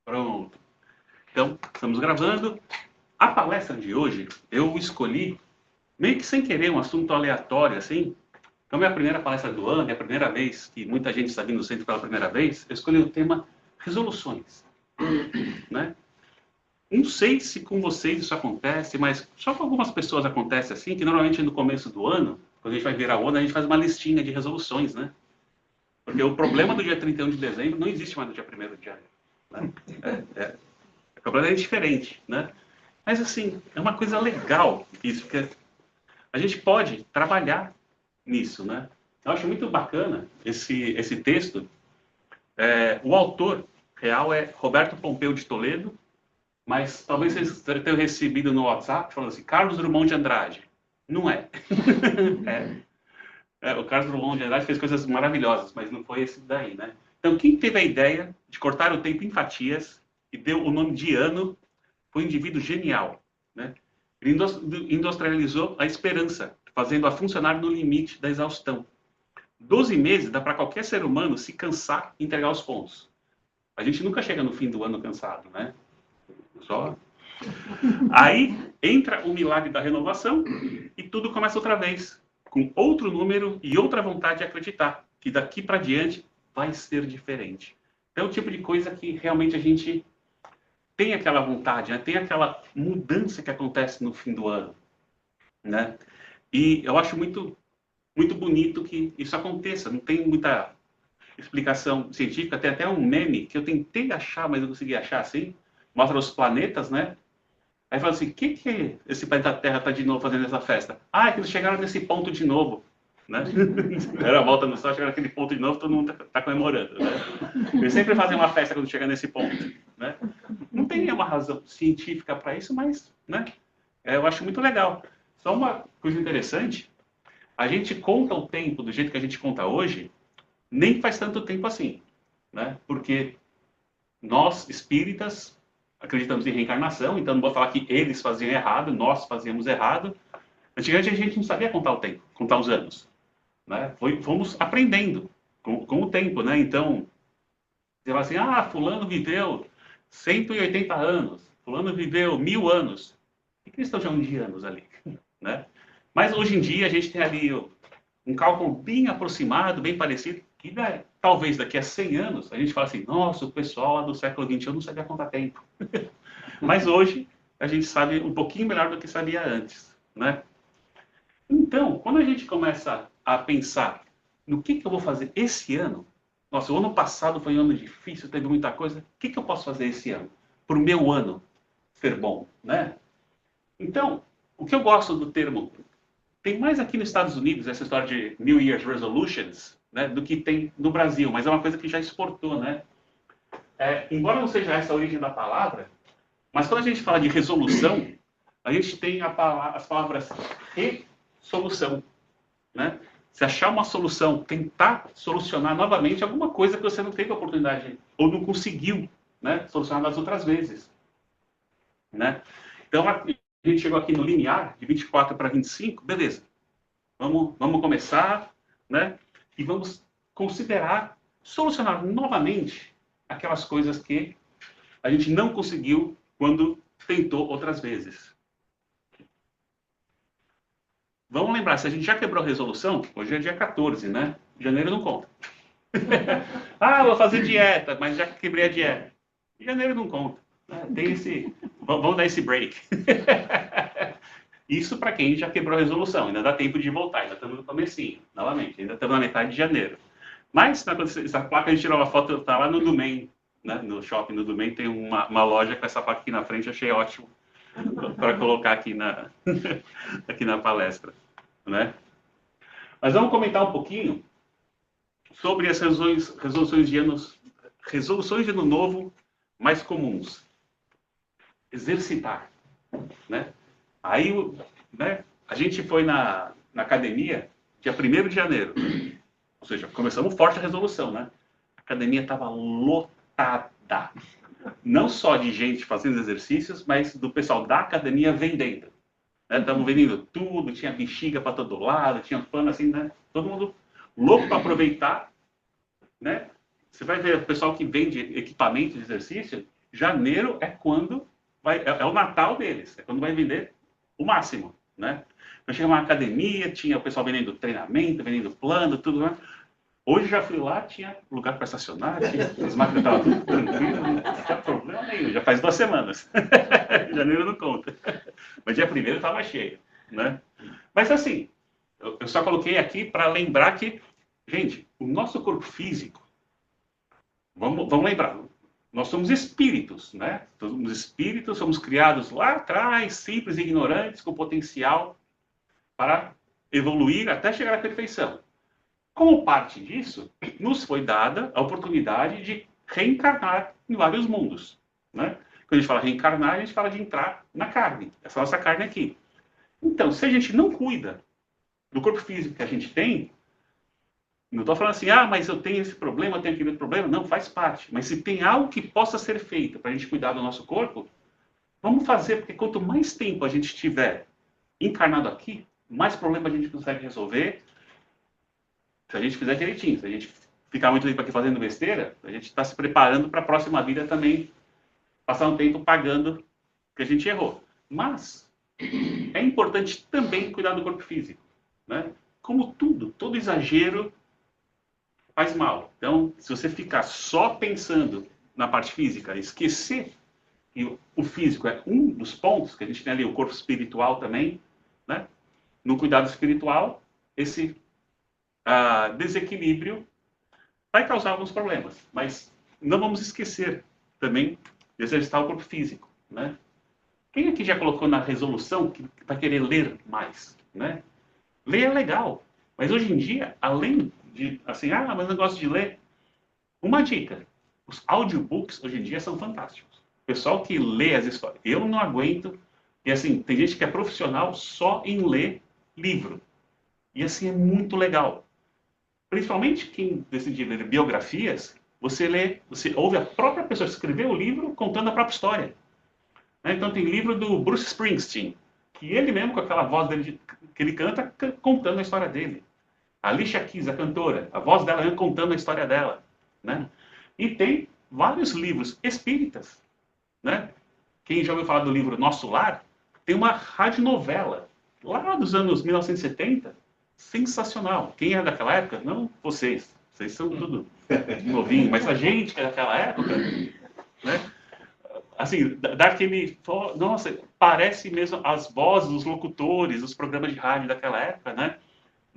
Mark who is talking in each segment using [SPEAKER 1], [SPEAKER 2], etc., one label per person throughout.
[SPEAKER 1] Pronto. Então, estamos gravando. A palestra de hoje, eu escolhi, meio que sem querer, um assunto aleatório, assim. Como é a primeira palestra do ano, é a primeira vez que muita gente está vindo no centro pela primeira vez, eu escolhi o tema resoluções. Né? Não sei se com vocês isso acontece, mas só com algumas pessoas acontece assim, que normalmente no começo do ano, quando a gente vai virar o ano, a gente faz uma listinha de resoluções, né? Porque o problema do dia 31 de dezembro não existe mais no dia 1º de janeiro. Né? O problema é diferente, né? Mas, assim, é uma coisa legal isso, porque a gente pode trabalhar nisso, né? Eu acho muito bacana esse texto. O autor real é Roberto Pompeu de Toledo, mas talvez vocês tenham recebido no WhatsApp falando assim, Carlos Drummond de Andrade. Não é. O Carlos Drummond de Andrade fez coisas maravilhosas, mas não foi esse daí, né? Então, quem teve a ideia de cortar o tempo em fatias e deu o nome de ano foi um indivíduo genial, né? Ele industrializou a esperança, fazendo-a funcionar no limite da exaustão. 12 meses dá para qualquer ser humano se cansar e entregar os pontos. A gente nunca chega no fim do ano cansado, né? Só... Aí entra o milagre da renovação e tudo começa outra vez, com outro número e outra vontade de acreditar que daqui para diante vai ser diferente. É o tipo de coisa que realmente a gente tem aquela vontade, né? Tem aquela mudança que acontece no fim do ano, né? E eu acho muito, muito bonito que isso aconteça. Não tem muita explicação científica. Tem até um meme que eu tentei achar, mas não consegui achar assim. Mostra os planetas, né? Aí fala assim, o que esse planeta Terra está de novo fazendo essa festa? Ah, é que eles chegaram nesse ponto de novo. Né? Era a volta no sol, chegaram naquele ponto de novo, todo mundo está comemorando. Né? Eles sempre fazem uma festa quando chega nesse ponto. Né? Não tem nenhuma razão científica para isso, mas né? Eu acho muito legal. Só uma coisa interessante, a gente conta o tempo do jeito que a gente conta hoje, nem faz tanto tempo assim. Né? Porque nós, espíritas, acreditamos em reencarnação, então não vou falar que eles faziam errado, nós fazíamos errado. Antigamente a gente não sabia contar o tempo, contar os anos. Né? Fomos aprendendo com o tempo, né? Então, você fala assim, fulano viveu 180 anos, fulano viveu 1000 anos. O que eles estão chamando de anos ali? Né? Mas hoje em dia a gente tem ali um cálculo bem aproximado, bem parecido, que talvez daqui a 100 anos a gente fala assim, nossa, o pessoal lá do século XXI não sabia contar tempo. Mas hoje a gente sabe um pouquinho melhor do que sabia antes. Né? Então, quando a gente começa a pensar no que eu vou fazer esse ano, nossa, o ano passado foi um ano difícil, teve muita coisa, o que eu posso fazer esse ano? Para o meu ano ser bom, né? Então, o que eu gosto do termo, tem mais aqui nos Estados Unidos essa história de New Year's Resolutions, né, do que tem no Brasil, mas é uma coisa que já exportou, né? Embora não seja essa a origem da palavra, mas quando a gente fala de resolução, a gente tem as palavras solução, né? Se achar uma solução, tentar solucionar novamente alguma coisa que você não teve a oportunidade ou não conseguiu, né, solucionar das outras vezes, né? Então a gente chegou aqui no limiar de 24 para 25, beleza? Vamos começar, né? E vamos considerar solucionar novamente aquelas coisas que a gente não conseguiu quando tentou outras vezes. Vamos lembrar, se a gente já quebrou a resolução, hoje é dia 14, né? Janeiro não conta. Vou fazer dieta, mas já quebrei a dieta. Janeiro não conta. Tem esse... Vamos dar esse break. Isso para quem já quebrou a resolução. Ainda dá tempo de voltar. Ainda estamos no comecinho, novamente. Ainda estamos na metade de janeiro. Mas, essa placa a gente tirou uma foto, está lá no Dumain, né? No shopping do Dumain, tem uma loja com essa placa aqui na frente, achei ótimo para colocar aqui aqui na palestra, né? Mas vamos comentar um pouquinho sobre as resoluções de ano novo mais comuns. Exercitar, né? Aí, né, a gente foi na academia dia 1º de janeiro, ou seja, começamos forte a resolução, né? A academia estava lotada. Não só de gente fazendo exercícios, mas do pessoal da academia vendendo. Estavam vendendo tudo, tinha bexiga para todo lado, tinha pano assim, né? Todo mundo louco para aproveitar, né? Você vai ver o pessoal que vende equipamento de exercício, Janeiro é quando é o Natal deles, é quando vai vender o máximo, né? Eu cheguei numa academia, tinha o pessoal vendendo treinamento, vendendo plano, tudo, né? Hoje já fui lá, tinha lugar para estacionar, as máquinas estavam tudo tranquilo, não tinha problema nenhum, já faz 2 semanas. Janeiro não conta. Mas dia 1º estava cheio, né? Mas assim, eu só coloquei aqui para lembrar que, gente, o nosso corpo físico, vamos lembrar, nós somos espíritos, né? Somos espíritos, somos criados lá atrás, simples e ignorantes, com potencial para evoluir até chegar à perfeição. Como parte disso, nos foi dada a oportunidade de reencarnar em vários mundos, né? Quando a gente fala reencarnar, a gente fala de entrar na carne, essa nossa carne aqui. Então, se a gente não cuida do corpo físico que a gente tem, não estou falando assim, mas eu tenho esse problema, eu tenho aquele problema. Não, faz parte. Mas se tem algo que possa ser feito para a gente cuidar do nosso corpo, vamos fazer, porque quanto mais tempo a gente estiver encarnado aqui, mais problema a gente consegue resolver. Se a gente fizer direitinho, se a gente ficar muito tempo aqui fazendo besteira, a gente está se preparando para a próxima vida também passar um tempo pagando o que a gente errou. Mas é importante também cuidar do corpo físico, né? Como tudo, todo exagero faz mal. Então, se você ficar só pensando na parte física, esquecer que o físico é um dos pontos, que a gente tem ali o corpo espiritual também, né? No cuidado espiritual, esse desequilíbrio vai causar alguns problemas, mas não vamos esquecer também de exercitar o corpo físico, né? Quem aqui já colocou na resolução que vai querer ler mais, né? Ler é legal, mas hoje em dia, além de, assim, mas eu gosto de ler, uma dica, os audiobooks hoje em dia são fantásticos. O pessoal que lê as histórias, eu não aguento, e assim, tem gente que é profissional só em ler livro, e assim, é muito legal. Principalmente quem decide ler biografias, você ouve a própria pessoa escrever o livro contando a própria história. Então tem livro do Bruce Springsteen, que ele mesmo, com aquela voz dele, que ele canta, contando a história dele. A Alicia Keys, a cantora, a voz dela contando a história dela, né? E tem vários livros espíritas, né? Quem já ouviu falar do livro Nosso Lar, tem uma radionovela, lá dos anos 1970, sensacional. Quem é daquela época? Não vocês. Vocês são tudo novinho, mas a gente que é daquela época, né? Assim, dá aquele... Nossa, parece mesmo as vozes dos locutores, dos programas de rádio daquela época, né?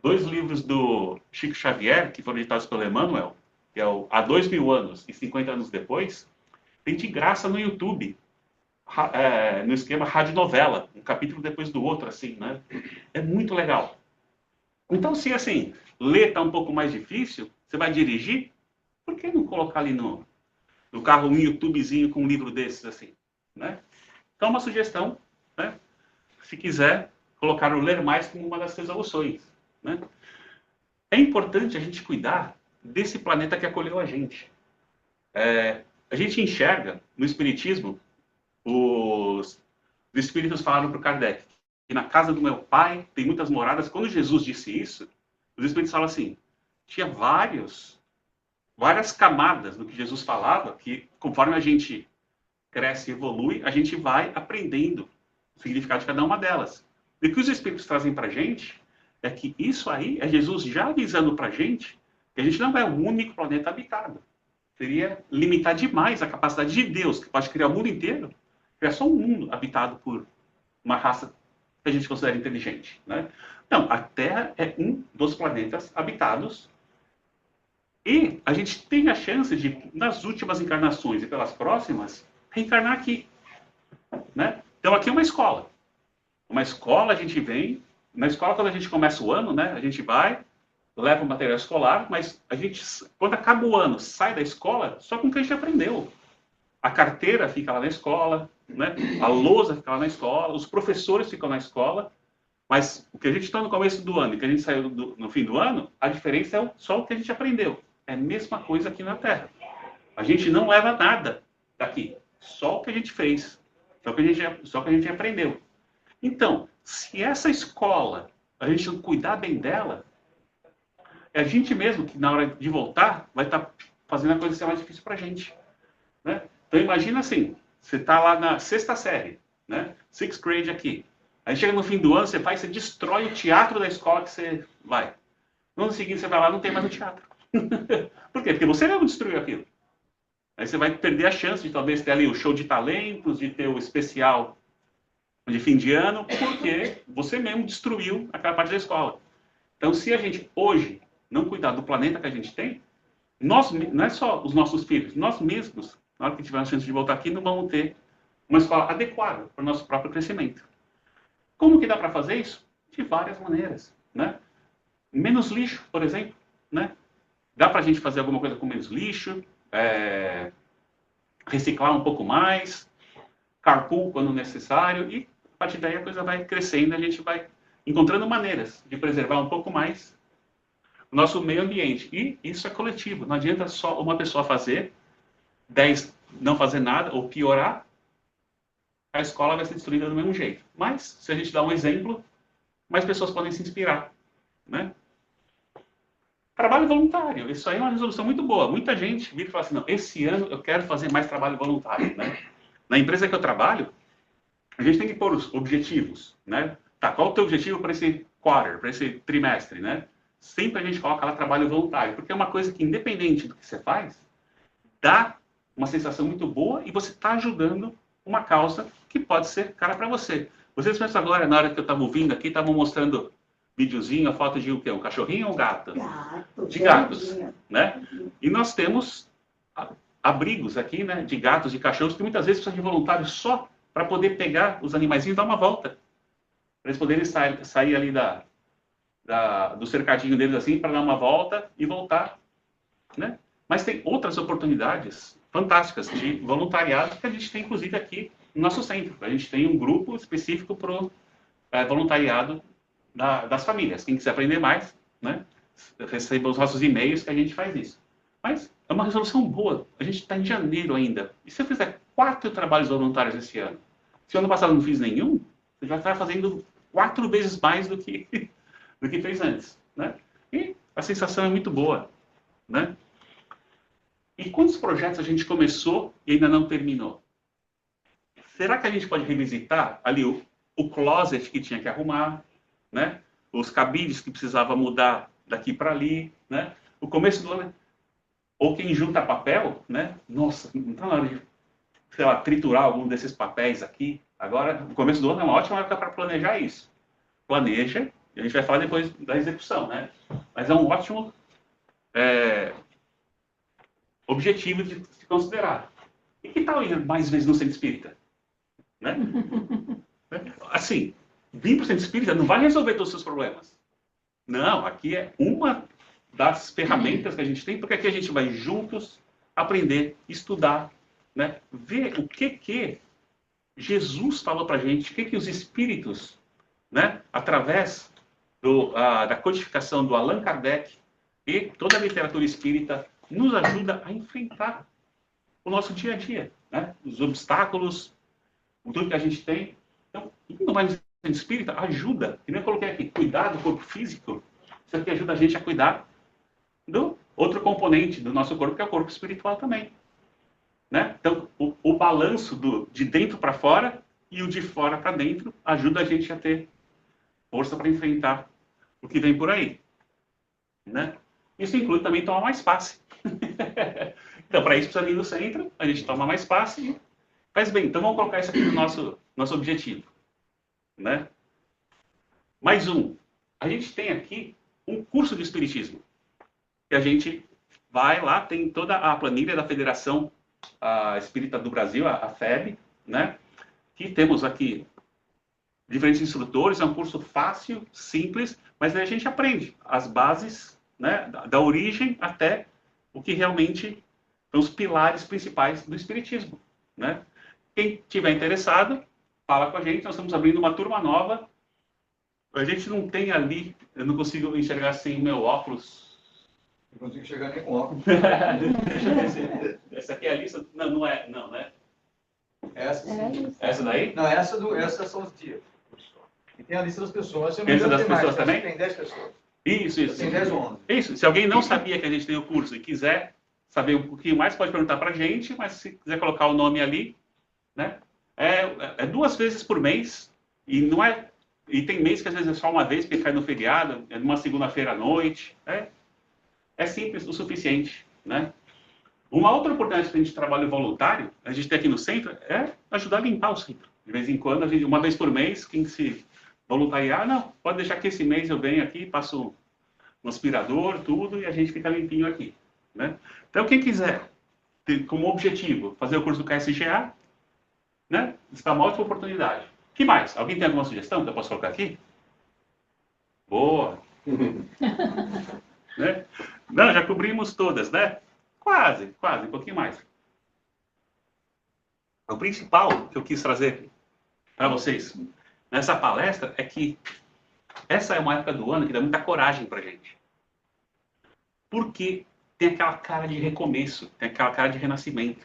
[SPEAKER 1] 2 livros do Chico Xavier, que foram editados pelo Emmanuel, que é o Há 2000 anos e 50 anos depois, tem de graça no YouTube, no esquema radionovela, um capítulo depois do outro, assim, né? É muito legal. Então, se assim, ler está um pouco mais difícil, você vai dirigir, por que não colocar ali no carro um YouTubezinho com um livro desses, assim, né? Então, uma sugestão, né? Se quiser, colocar o ler mais como uma das resoluções, né? É importante a gente cuidar desse planeta que acolheu a gente. A gente enxerga no Espiritismo, os Espíritos falaram para o Kardec que na casa do meu pai tem muitas moradas. Quando Jesus disse isso, os Espíritos falam assim, tinha várias camadas do que Jesus falava, que conforme a gente cresce e evolui, a gente vai aprendendo o significado de cada uma delas. E o que os Espíritos trazem para a gente é que isso aí é Jesus já avisando para a gente que a gente não é o único planeta habitado. Seria limitar demais a capacidade de Deus, que pode criar o mundo inteiro, criar só um mundo habitado por uma raça que a gente considera inteligente, né? Não, a Terra é um dos planetas habitados e a gente tem a chance de, nas últimas encarnações e pelas próximas, reencarnar aqui, né? Então aqui é uma escola. Uma escola, a gente vem... Na escola, quando a gente começa o ano, né? A gente vai, leva o material escolar, mas a gente, quando acaba o ano, sai da escola só com o que a gente aprendeu. A carteira fica lá na escola, né? A lousa fica lá na escola, os professores ficam na escola, mas o que a gente está no começo do ano e que a gente saiu no fim do ano, a diferença é só o que a gente aprendeu. É a mesma coisa aqui na Terra. A gente não leva nada daqui, só o que a gente fez, só que a gente aprendeu. Então, se essa escola, a gente não cuidar bem dela, é a gente mesmo que na hora de voltar vai estar fazendo a coisa ser mais difícil para a gente, né? Então imagina assim, você está lá na sexta série, né? Sixth grade aqui. Aí chega no fim do ano, você destrói o teatro da escola que você vai. No ano seguinte você vai lá, não tem mais o teatro. Por quê? Porque você mesmo destruiu aquilo. Aí você vai perder a chance de talvez ter ali o show de talentos, de ter o especial de fim de ano, porque você mesmo destruiu aquela parte da escola. Então, se a gente hoje não cuidar do planeta que a gente tem, nós, não é só os nossos filhos, nós mesmos, na hora que tiver a chance de voltar aqui, não vamos ter uma escola adequada para o nosso próprio crescimento. Como que dá para fazer isso? De várias maneiras, né? Menos lixo, por exemplo, né? Dá para a gente fazer alguma coisa com menos lixo, reciclar um pouco mais, carpool quando necessário, e a partir daí a coisa vai crescendo, a gente vai encontrando maneiras de preservar um pouco mais o nosso meio ambiente. E isso é coletivo, não adianta só uma pessoa fazer, 10 não fazer nada ou piorar, a escola vai ser destruída do mesmo jeito. Mas, se a gente dá um exemplo, mais pessoas podem se inspirar, né? Trabalho voluntário, isso aí é uma resolução muito boa. Muita gente vira e fala assim, não, esse ano eu quero fazer mais trabalho voluntário, né? Na empresa que eu trabalho, a gente tem que pôr os objetivos, né? Tá, qual o teu objetivo para esse quarter, para esse trimestre, né? Sempre a gente coloca lá trabalho voluntário, porque é uma coisa que, independente do que você faz, dá uma sensação muito boa e você está ajudando uma causa que pode ser cara para você. Vocês pensam agora, na hora que eu estava ouvindo aqui, estavam mostrando videozinho, a foto de o quê? Um cachorrinho ou um gato? De gatos, né? E nós temos abrigos aqui, né, de gatos e cachorros que muitas vezes precisam de voluntários só para poder pegar os animaizinhos e dar uma volta. Para eles poderem sair ali do cercadinho deles assim, para dar uma volta e voltar, né? Mas tem outras oportunidades fantásticas de voluntariado que a gente tem, inclusive, aqui no nosso centro. A gente tem um grupo específico para o voluntariado das famílias. Quem quiser aprender mais, né, receba os nossos e-mails que a gente faz isso. Mas é uma resolução boa. A gente está em janeiro ainda. E se eu fizer 4 trabalhos voluntários esse ano? Se o ano passado eu não fiz nenhum, você já está fazendo 4 vezes mais do que fez antes, né? E a sensação é muito boa, né? E quantos projetos a gente começou e ainda não terminou? Será que a gente pode revisitar ali o closet que tinha que arrumar, né? Os cabides que precisava mudar daqui para ali, né? O começo do ano, ou quem junta papel, né? Nossa, não está na hora de, sei lá, triturar algum desses papéis aqui. Agora, o começo do ano é uma ótima época para planejar isso. Planeja, e a gente vai falar depois da execução, né? Mas é um ótimo objetivo de se considerar. E que tal ir mais vezes no centro espírita? Né? Assim, vir para o centro espírita não vai resolver todos os seus problemas. Não, aqui é uma das ferramentas que a gente tem, porque aqui a gente vai juntos aprender, estudar, né? Ver o que Jesus falou para a gente, o que os espíritos, né, através da codificação do Allan Kardec e toda a literatura espírita, nos ajuda a enfrentar o nosso dia a dia, né? Os obstáculos, tudo que a gente tem. Então, não vai no centro espírita, ajuda, que nem eu coloquei aqui, cuidar do corpo físico, isso aqui ajuda a gente a cuidar do outro componente do nosso corpo, que é o corpo espiritual também. Né? Então, o balanço de dentro para fora e o de fora para dentro ajuda a gente a ter força para enfrentar o que vem por aí. Né? Isso inclui também tomar mais passe. Então, para isso precisa vir no centro, a gente toma mais passe e faz bem. Então, vamos colocar isso aqui no nosso objetivo. Né? Mais um. A gente tem aqui um curso de Espiritismo. Que a gente vai lá, tem toda a planilha da Federação Espírita do Brasil, a FEB, né? Que temos aqui diferentes instrutores, é um curso fácil, simples, mas aí a gente aprende as bases, né, da origem até o que realmente são os pilares principais do Espiritismo, né? Quem tiver interessado, fala com a gente, nós estamos abrindo uma turma nova. A gente não tem ali, eu não consigo enxergar sem o meu óculos.
[SPEAKER 2] Não consigo enxergar nem com óculos.
[SPEAKER 1] Deixa eu ver se... Essa aqui é a lista? Não, não é, não, né?
[SPEAKER 2] Essa sim.
[SPEAKER 1] Essa daí?
[SPEAKER 2] Não, essas são os dias. E tem a lista das pessoas.
[SPEAKER 1] Tem a lista das pessoas também?
[SPEAKER 2] Tem 10 pessoas.
[SPEAKER 1] Isso.
[SPEAKER 2] Tem 10 ou 11.
[SPEAKER 1] Isso, se alguém não sabia que a gente tem o curso e quiser saber um pouquinho mais, pode perguntar para a gente, mas se quiser colocar o nome ali, né? É 2 vezes por mês, e não é. E tem mês que às vezes é só uma vez, porque cai no feriado, é numa segunda-feira à noite. É simples o suficiente, né? Uma outra oportunidade que a gente de trabalho voluntário, a gente tem aqui no centro, é ajudar a limpar o centro. De vez em quando, uma vez por mês, quem se voluntariar, não, pode deixar que esse mês eu venho aqui, passo um aspirador, tudo, e a gente fica limpinho aqui, né? Então, quem quiser ter como objetivo fazer o curso do KSGA, né? Está uma ótima oportunidade. O que mais? Alguém tem alguma sugestão que eu posso colocar aqui? Boa! Né? Não, já cobrimos todas, né? Quase, um pouquinho mais. O principal que eu quis trazer para vocês nessa palestra é que essa é uma época do ano que dá muita coragem para a gente. Porque tem aquela cara de recomeço, tem aquela cara de renascimento.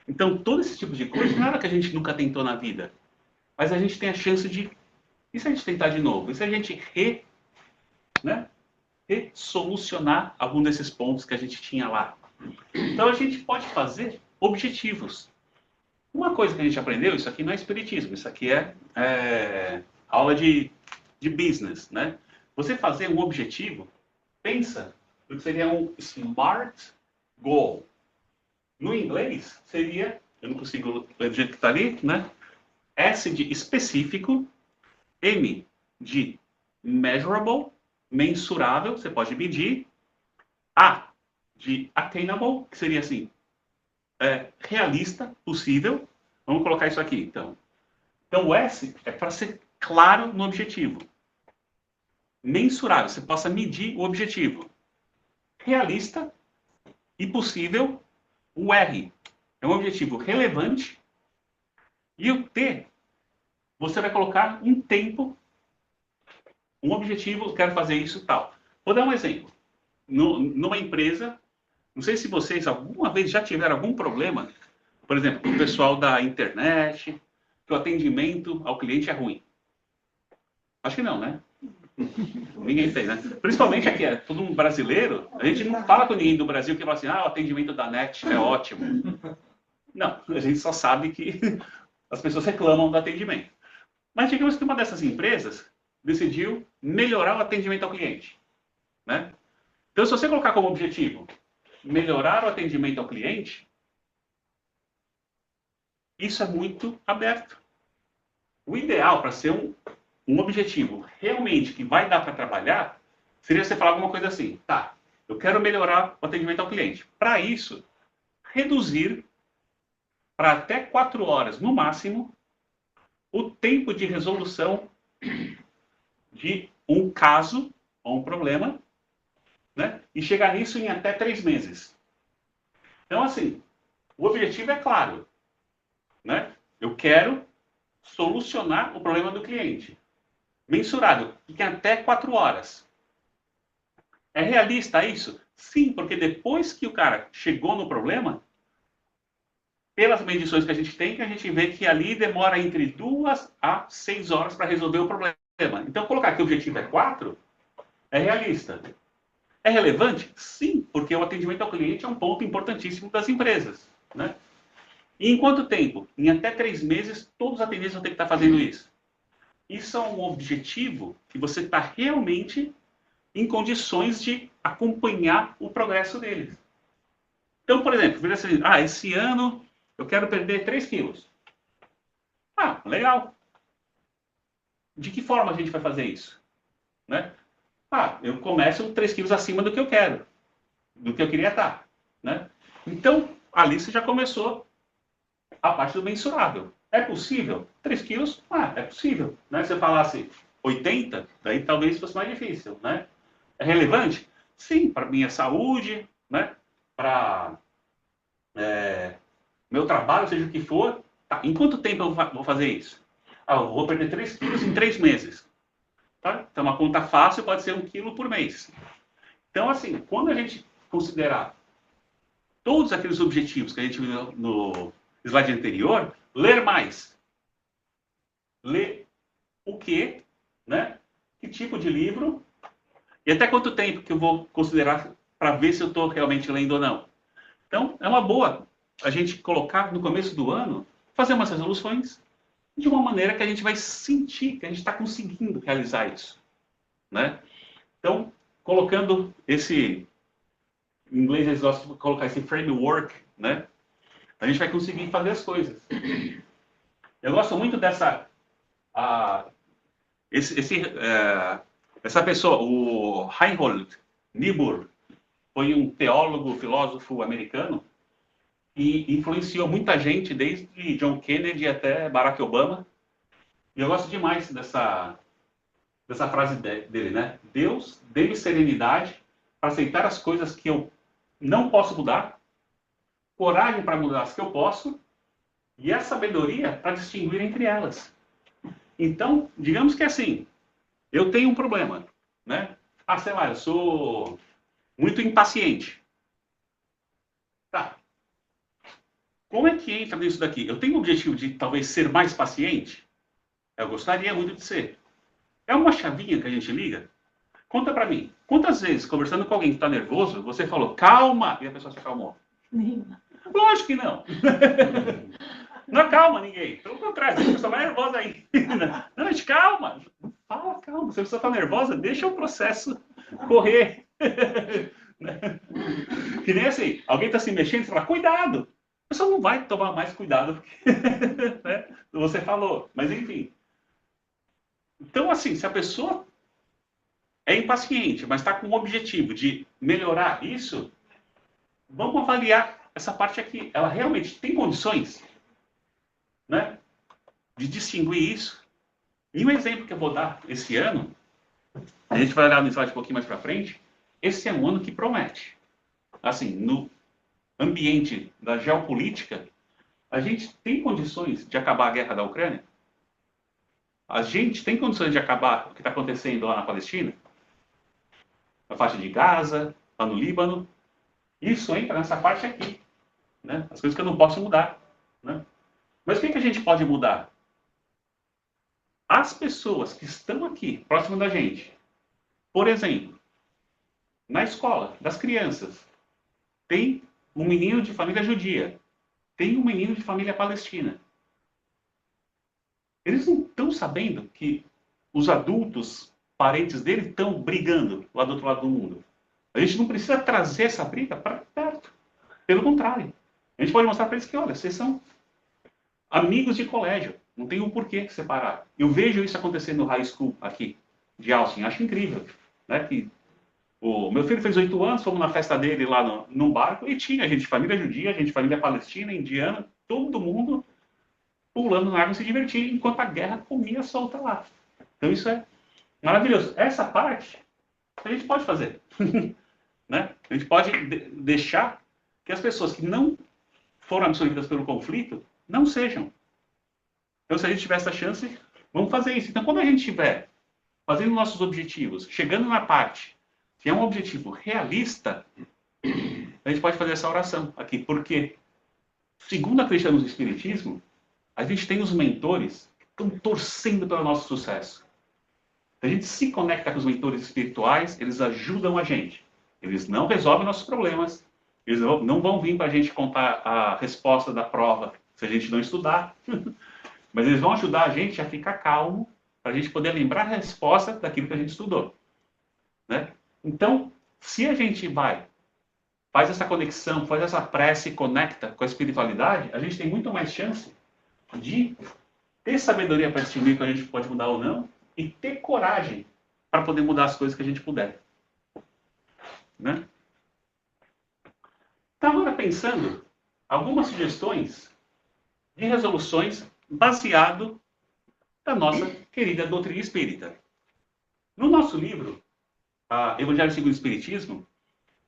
[SPEAKER 1] Então, todo esse tipo de coisa não é nada que a gente nunca tentou na vida. Mas a gente tem a chance de... E se a gente tentar de novo? E se a gente resolucionar algum desses pontos que a gente tinha lá? Então, a gente pode fazer objetivos. Uma coisa que a gente aprendeu, isso aqui não é espiritismo, isso aqui é aula de business, né? Você fazer um objetivo, pensa no que seria um SMART goal. No inglês, seria, eu não consigo ler do jeito que está ali, né? S de específico, M de measurable, mensurável, você pode medir. A de attainable, que seria assim, realista, possível. Vamos colocar isso aqui, então. Então, o S é para ser claro no objetivo. Mensurável, você possa medir o objetivo. Realista e possível, o R. É um objetivo relevante. E o T, você vai colocar um tempo, um objetivo, eu quero fazer isso e tal. Vou dar um exemplo. Numa empresa, não sei se vocês alguma vez já tiveram algum problema, por exemplo, com o pessoal da internet, que o atendimento ao cliente é ruim. Acho que não, né? Ninguém tem, né? Principalmente aqui, é todo um brasileiro, a gente não fala com ninguém do Brasil que fala assim, o atendimento da NET é ótimo. Não, a gente só sabe que as pessoas reclamam do atendimento. Mas digamos que uma dessas empresas decidiu melhorar o atendimento ao cliente, né? Então, se você colocar como objetivo melhorar o atendimento ao cliente, isso é muito aberto. O ideal para ser um objetivo realmente que vai dar para trabalhar, seria você falar alguma coisa assim, tá, eu quero melhorar o atendimento ao cliente. Para isso, reduzir para até 4 horas, no máximo, o tempo de resolução de um caso ou um problema, né? E chegar nisso em até 3 meses. Então, assim, o objetivo é claro, né? Eu quero solucionar o problema do cliente. Mensurado, em até 4 horas. É realista isso? Sim, porque depois que o cara chegou no problema, pelas medições que a gente tem, que a gente vê que ali demora entre 2 a 6 horas para resolver o problema. Então, colocar que o objetivo é 4, é realista. É relevante? Sim, porque o atendimento ao cliente é um ponto importantíssimo das empresas, né? E em quanto tempo? Em até 3 meses, todos os atendentes vão ter que estar fazendo isso. Isso é um objetivo que você está realmente em condições de acompanhar o progresso deles. Então, por exemplo, vira assim, esse ano eu quero perder 3 quilos. Legal. De que forma a gente vai fazer isso? Né? Eu começo 3 quilos acima do que eu quero, do que eu queria estar. Né? Então, ali você já começou a parte do mensurável. É possível? 3 quilos? É possível. Né? Se você falasse 80, daí talvez fosse mais difícil. Né? É relevante? Sim, para minha saúde, né? Para meu trabalho, seja o que for. Tá. Em quanto tempo eu vou fazer isso? Eu vou perder 3 quilos em 3 meses. Tá? Então, uma conta fácil pode ser 1 quilo por mês. Então, assim, quando a gente considerar todos aqueles objetivos que a gente viu no slide anterior, ler mais. Ler o quê? Né? Que tipo de livro? E até quanto tempo que eu vou considerar para ver se eu estou realmente lendo ou não? Então, é uma boa a gente colocar no começo do ano, fazer umas resoluções de uma maneira que a gente vai sentir que a gente está conseguindo realizar isso, né? Então, colocando esse, em inglês eles gostam de colocar esse framework, né? A gente vai conseguir fazer as coisas. Eu gosto muito dessa, essa pessoa, o Reinhold Niebuhr, foi um teólogo, filósofo americano e influenciou muita gente, desde John Kennedy até Barack Obama. E eu gosto demais dessa frase dele, né? Deus, dê-me serenidade para aceitar as coisas que eu não posso mudar, coragem para mudar as que eu posso e a sabedoria para distinguir entre elas. Então, digamos que assim, eu tenho um problema, né? Ah, sei lá, eu sou muito impaciente. Tá. Como é que entra nisso daqui? Eu tenho o objetivo de talvez ser mais paciente? Eu gostaria muito de ser. É uma chavinha que a gente liga? Conta pra mim. Quantas vezes, conversando com alguém que está nervoso, você falou, calma, e a pessoa se acalmou?
[SPEAKER 3] Nenhuma.
[SPEAKER 1] Lógico que não. Não acalma ninguém. Pelo contrário, a pessoa vai nervosa aí. Não, gente, calma. Fala, calma. Se a pessoa está nervosa, deixa o processo correr. Que nem assim, alguém está se mexendo e fala, cuidado. A pessoa não vai tomar mais cuidado do que né, você falou. Mas enfim. Então, assim, se a pessoa é impaciente, mas está com o objetivo de melhorar isso, vamos avaliar essa parte aqui. Ela realmente tem condições, né, de distinguir isso? E um exemplo que eu vou dar esse ano, a gente vai olhar no slide um pouquinho mais para frente, esse é um ano que promete. Assim, no ambiente da geopolítica, a gente tem condições de acabar a guerra da Ucrânia? A gente tem condições de acabar o que está acontecendo lá na Palestina? Na faixa de Gaza, lá no Líbano? Isso entra nessa parte aqui, né? As coisas que eu não posso mudar, né? Mas o que a gente pode mudar? As pessoas que estão aqui, próximo da gente, por exemplo, na escola, das crianças, tem um menino de família judia, tem um menino de família palestina. Eles não estão sabendo que os adultos, parentes dele, estão brigando lá do outro lado do mundo. A gente não precisa trazer essa briga para perto. Pelo contrário. A gente pode mostrar para eles que, olha, vocês são amigos de colégio. Não tem um porquê separar. Eu vejo isso acontecer no high school aqui, de Austin. Acho incrível. Né? Que o meu filho fez 8 anos, fomos na festa dele lá num barco, e tinha gente de família judia, gente de família palestina, indiana, todo mundo pulando na água se divertindo, enquanto a guerra comia solta lá. Então isso é maravilhoso. Essa parte a gente pode fazer. Né? A gente pode deixar que as pessoas que não foram absorvidas pelo conflito não sejam. Então, se a gente tiver essa chance, vamos fazer isso. Então, quando a gente estiver fazendo nossos objetivos, chegando na parte que é um objetivo realista, a gente pode fazer essa oração aqui. Porque, segundo acreditamos no Espiritismo, a gente tem os mentores que estão torcendo pelo nosso sucesso. A gente se conecta com os mentores espirituais, eles ajudam a gente. Eles não resolvem nossos problemas, eles não vão vir para a gente contar a resposta da prova se a gente não estudar. Mas eles vão ajudar a gente a ficar calmo, para a gente poder lembrar a resposta daquilo que a gente estudou. Né? Então, se a gente faz essa conexão, faz essa prece e conecta com a espiritualidade, a gente tem muito mais chance de ter sabedoria para distinguir o que a gente pode mudar ou não, e ter coragem para poder mudar as coisas que a gente puder. Né? Estava agora pensando algumas sugestões de resoluções baseado na nossa querida doutrina espírita. No nosso livro, Evangelho segundo o Espiritismo,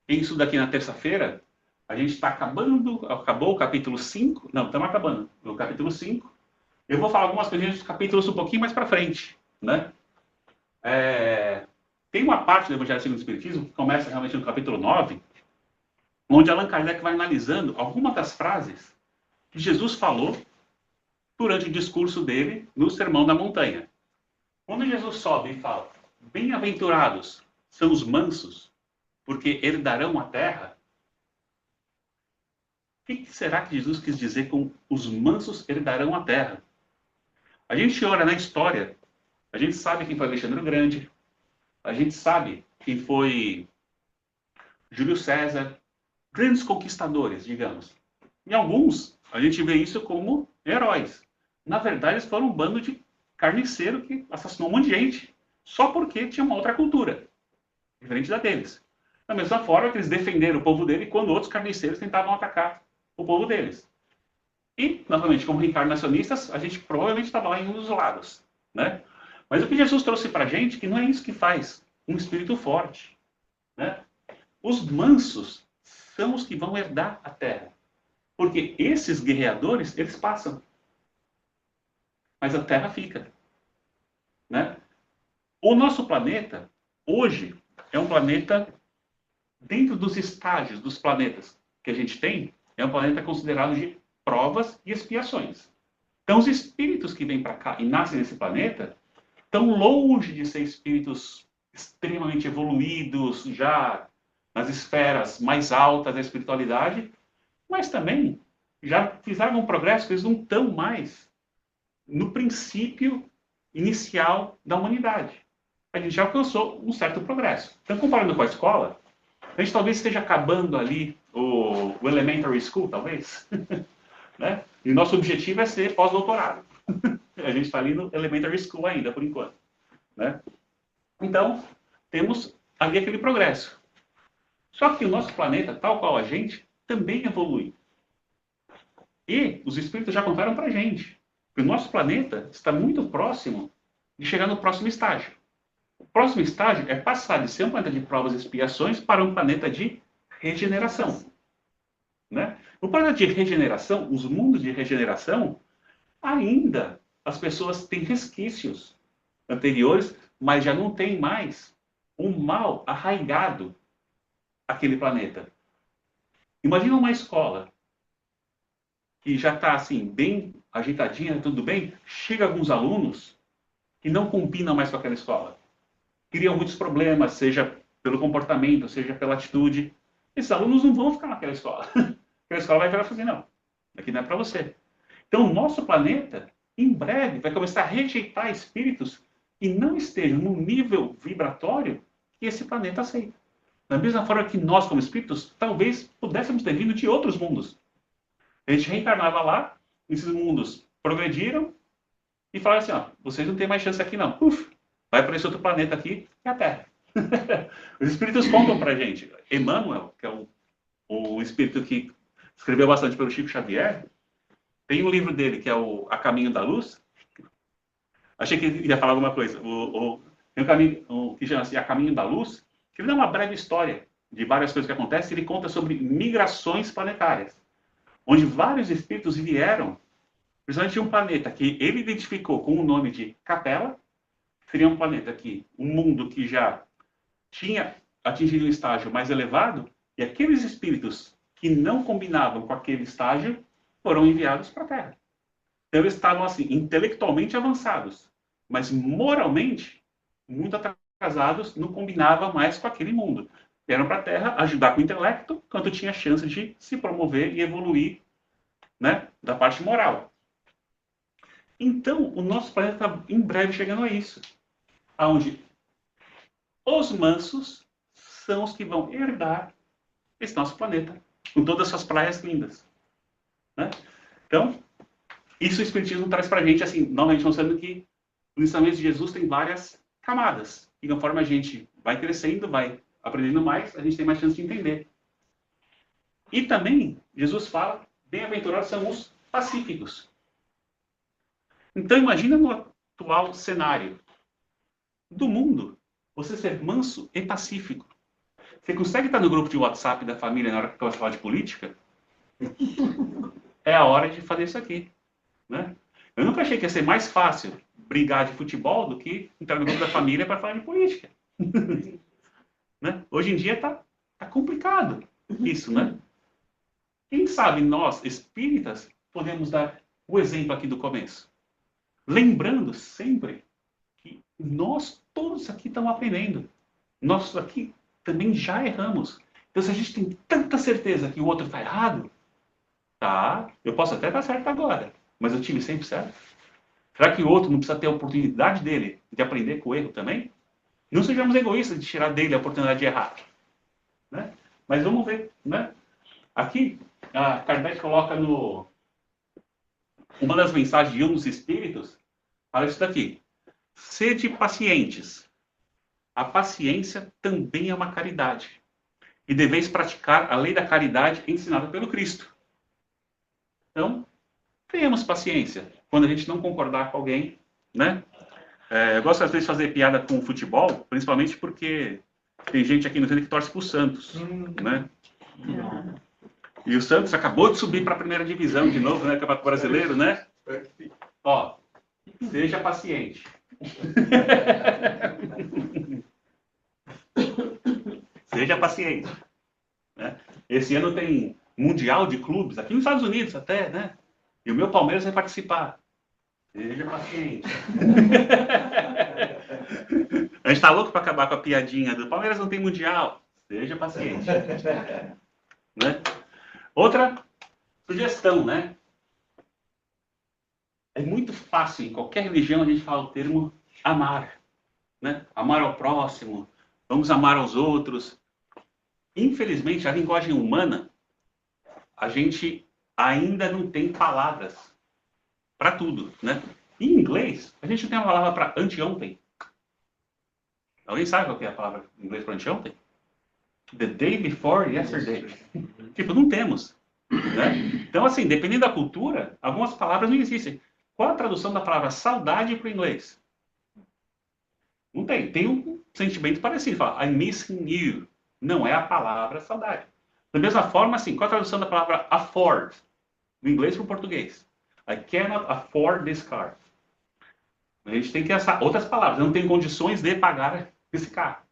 [SPEAKER 1] isso daqui na terça-feira, a gente está acabou o capítulo 5, não, estamos acabando o capítulo 5. Eu vou falar algumas coisinhas dos capítulos um pouquinho mais para frente. Né? Tem uma parte do Evangelho segundo o Espiritismo que começa realmente no capítulo 9, onde Allan Kardec vai analisando algumas das frases que Jesus falou durante o discurso dele no Sermão da Montanha. Quando Jesus sobe e fala, bem-aventurados são os mansos, porque herdarão a terra, que será que Jesus quis dizer com os mansos herdarão a terra? A gente olha na história, a gente sabe quem foi Alexandre o Grande, a gente sabe quem foi Júlio César, grandes conquistadores, digamos. Em alguns, a gente vê isso como heróis. Na verdade, eles foram um bando de carniceiro que assassinou um monte de gente, só porque tinha uma outra cultura, diferente da deles. Da mesma forma que eles defenderam o povo dele quando outros carniceiros tentavam atacar o povo deles. E, novamente, como reencarnacionistas, a gente provavelmente estava lá em um dos lados, né? Mas o que Jesus trouxe para a gente, que não é isso que faz um espírito forte, né? Os mansos são os que vão herdar a terra. Porque esses guerreadores, eles passam. Mas a terra fica, né? O nosso planeta, hoje, é um planeta, dentro dos estágios dos planetas que a gente tem, é um planeta considerado de provas e expiações. Então, os espíritos que vêm para cá e nascem nesse planeta estão longe de ser espíritos extremamente evoluídos, já nas esferas mais altas da espiritualidade, mas também já fizeram um progresso que eles não estão mais no princípio inicial da humanidade. A gente já alcançou um certo progresso. Então, comparando com a escola, a gente talvez esteja acabando ali o elementary school, talvez. Né? E nosso objetivo é ser pós-doutorado. A gente está ali no elementary school ainda, por enquanto. Né? Então, temos ali aquele progresso. Só que o nosso planeta, tal qual a gente, também evolui. E os espíritos já contaram para a gente que o nosso planeta está muito próximo de chegar no próximo estágio. O próximo estágio é passar de ser um planeta de provas e expiações para um planeta de regeneração. Né? No planeta de regeneração, os mundos de regeneração, ainda as pessoas têm resquícios anteriores, mas já não tem mais um mal arraigado àquele planeta. Imagina uma escola que já está assim, bem ajeitadinha, tudo bem, chega alguns alunos que não combinam mais com aquela escola. Criam muitos problemas, seja pelo comportamento, seja pela atitude. Esses alunos não vão ficar naquela escola. Aquela escola vai virar e falar assim, não, aqui não é para você. Então, o nosso planeta, em breve, vai começar a rejeitar espíritos que não estejam no nível vibratório que esse planeta aceita. Da mesma forma que nós, como espíritos, talvez pudéssemos ter vindo de outros mundos. A gente reencarnava lá, esses mundos progrediram e falaram assim, ó, vocês não têm mais chance aqui não. Uf, vai para esse outro planeta aqui, que é a Terra. Os espíritos contam para a gente. Emmanuel, que é o espírito que escreveu bastante pelo Chico Xavier, tem um livro dele, que é o A Caminho da Luz. Achei que ele ia falar alguma coisa. Tem um caminho que chama-se A Caminho da Luz, que ele dá uma breve história de várias coisas que acontecem. Ele conta sobre migrações planetárias, onde vários espíritos vieram, principalmente de um planeta que ele identificou com o nome de Capela. Seria um planeta que, um mundo que já tinha atingido um estágio mais elevado, e aqueles espíritos que não combinavam com aquele estágio foram enviados para a Terra. Então eles estavam assim, intelectualmente avançados, mas moralmente muito atrasados, não combinavam mais com aquele mundo. Vieram para a Terra ajudar com o intelecto, quando tinha chance de se promover e evoluir, né, da parte moral. Então, o nosso planeta está em breve chegando a isso, onde os mansos são os que vão herdar esse nosso planeta, com todas as suas praias lindas. Né? Então, isso o Espiritismo traz para a gente, assim, novamente mostrando que os ensinamentos de Jesus tem várias camadas. E conforme a gente vai crescendo, vai aprendendo mais, a gente tem mais chance de entender. E também, Jesus fala, bem-aventurados são os pacíficos. Então, imagina no atual cenário do mundo, você ser manso e pacífico. Você consegue estar no grupo de WhatsApp da família na hora que você falar de política? É a hora de fazer isso aqui. Né? Eu nunca achei que ia ser mais fácil brigar de futebol do que entrar no grupo da família para falar de política. Né? Hoje em dia tá complicado isso, né? Quem sabe nós, espíritas, podemos dar o exemplo aqui do começo. Lembrando sempre que nós todos aqui estamos aprendendo. Nós aqui também já erramos. Então, se a gente tem tanta certeza que o outro está errado, Tá, eu posso até estar certo agora, mas eu tive sempre certo? Será que o outro não precisa ter a oportunidade dele de aprender com o erro também? Não sejamos egoístas de tirar dele a oportunidade de errar. Né? Mas vamos ver. Né? Aqui, a Kardec coloca no... Uma das mensagens de um dos espíritos, fala isso daqui. Sede pacientes. A paciência também é uma caridade. E deveis praticar a lei da caridade ensinada pelo Cristo. Então, tenhamos paciência. Quando a gente não concordar com alguém, né? Eu gosto às vezes de fazer piada com o futebol, principalmente porque tem gente aqui no centro que torce pro Santos, né? E o Santos acabou de subir para a primeira divisão de novo, né? Campeonato Brasileiro, né? Ó, seja paciente. Seja paciente. Né? Esse ano tem Mundial de Clubes, aqui nos Estados Unidos até, né? E o meu Palmeiras vai participar. Seja paciente. A gente tá louco para acabar com a piadinha do Palmeiras não tem Mundial. Seja paciente. Né? Outra sugestão, né? É muito fácil, em qualquer religião a gente fala o termo amar. Né? Amar ao próximo, vamos amar aos outros. Infelizmente, a linguagem humana, a gente ainda não tem palavras para tudo, né? Em inglês, a gente não tem uma palavra para anteontem. Alguém sabe qual que é a palavra em inglês para anteontem? The day before yesterday. Tipo, não temos. Né? Então, assim, dependendo da cultura, algumas palavras não existem. Qual a tradução da palavra saudade para o inglês? Não tem. Tem um sentimento parecido. Fala, I'm missing you. Não é a palavra saudade. Da mesma forma, assim, qual a tradução da palavra afford? Do inglês para o português. I cannot afford this car. A gente tem que achar outras palavras. Eu não tenho condições de pagar esse carro.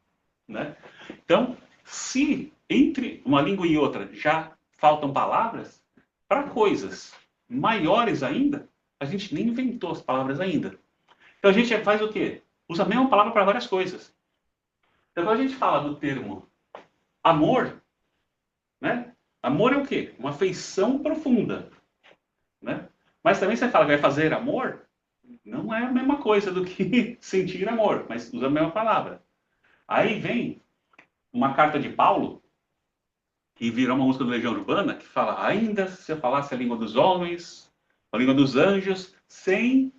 [SPEAKER 1] Né? Então, se entre uma língua e outra já faltam palavras, para coisas maiores ainda, a gente nem inventou as palavras ainda. Então a gente faz o quê? Usa a mesma palavra para várias coisas. Então quando a gente fala do termo amor, né? Amor é o quê? Uma afeição profunda. Né? Mas também você fala que vai fazer amor, não é a mesma coisa do que sentir amor, mas usa a mesma palavra. Aí vem uma carta de Paulo, que virou uma música do Legião Urbana, que fala, ainda se eu falasse a língua dos homens, a língua dos anjos, sem...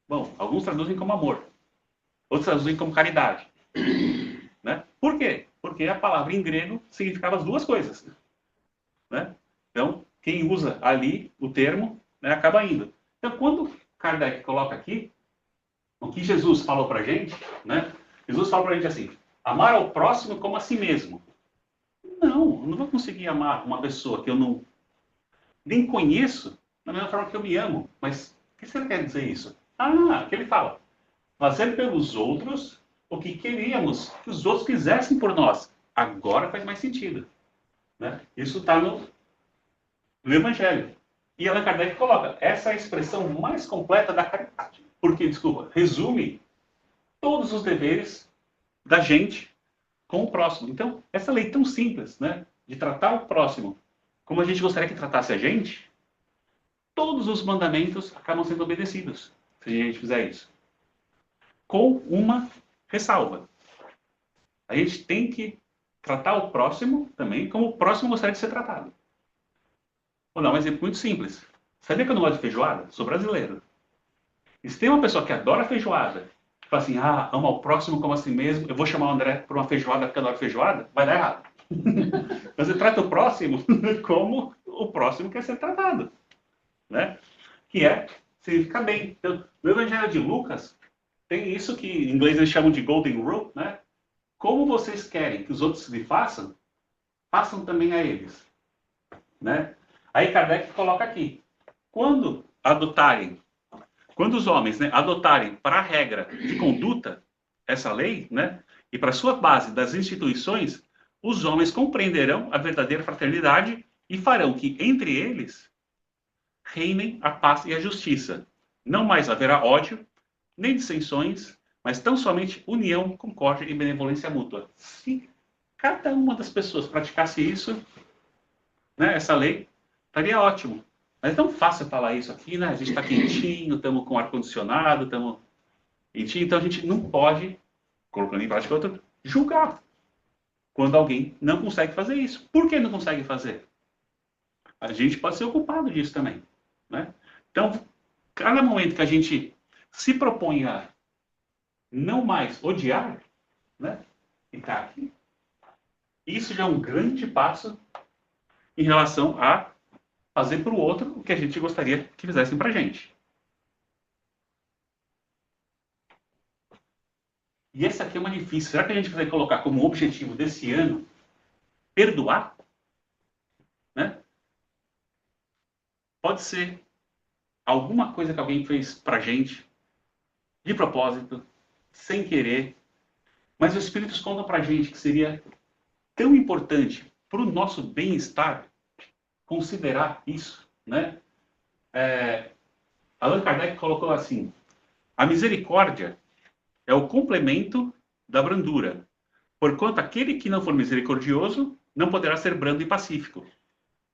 [SPEAKER 1] Bom, alguns traduzem como amor, outros traduzem como caridade. Né? Por quê? Porque a palavra em grego significava as duas coisas. Né? Então, quem usa ali o termo, né, acaba indo. Então, quando Kardec coloca aqui, o que Jesus falou para a gente, né? Jesus fala para a gente assim, amar ao próximo como a si mesmo. Não, eu não vou conseguir amar uma pessoa que eu não nem conheço da mesma forma que eu me amo. Mas o que você quer dizer isso? Ah, que ele fala, fazer pelos outros o que queríamos que os outros fizessem por nós. Agora faz mais sentido. Né? Isso está no Evangelho. E Allan Kardec coloca, essa é a expressão mais completa da caridade. Porque, desculpa, resume todos os deveres da gente com o próximo. Então, essa lei tão simples, né, de tratar o próximo como a gente gostaria que tratasse a gente, todos os mandamentos acabam sendo obedecidos, se a gente fizer isso. Com uma ressalva. A gente tem que tratar o próximo também como o próximo gostaria de ser tratado. Vou dar um exemplo muito simples. Sabia que eu não gosto de feijoada? Sou brasileiro. E se tem uma pessoa que adora feijoada, que fala assim, ama o próximo como a si mesmo, eu vou chamar o André para uma feijoada porque adora feijoada, vai dar errado. Você trata o próximo como o próximo quer ser tratado. Né? Que é significa bem. Então, no Evangelho de Lucas, tem isso que em inglês eles chamam de Golden Rule, né? Como vocês querem que os outros lhe façam, façam também a eles. Né? Aí Kardec coloca aqui, quando os homens, né, adotarem para a regra de conduta essa lei, né, e para sua base das instituições, os homens compreenderão a verdadeira fraternidade e farão que entre eles reinem a paz e a justiça. Não mais haverá ódio, nem dissensões, mas tão somente união, concórdia e benevolência mútua. Se cada uma das pessoas praticasse isso, né, essa lei, estaria ótimo. Mas é tão fácil falar isso aqui, né? A gente está quentinho, estamos com ar-condicionado, estamos quentinho, então a gente não pode, colocando em prática outra, julgar quando alguém não consegue fazer isso. Por que não consegue fazer? A gente pode ser o culpado disso também, né? Então, cada momento que a gente se propõe a não mais odiar, né? E tá aqui, isso já é um grande passo em relação a fazer para o outro o que a gente gostaria que fizessem para a gente. E essa aqui é uma difícil. Será que a gente vai colocar como objetivo desse ano perdoar? Né? Pode ser alguma coisa que alguém fez para a gente, de propósito, sem querer, mas os Espíritos contam para a gente que seria tão importante para o nosso bem-estar considerar isso, né? Allan Kardec colocou assim: a misericórdia é o complemento da brandura, porquanto aquele que não for misericordioso não poderá ser brando e pacífico.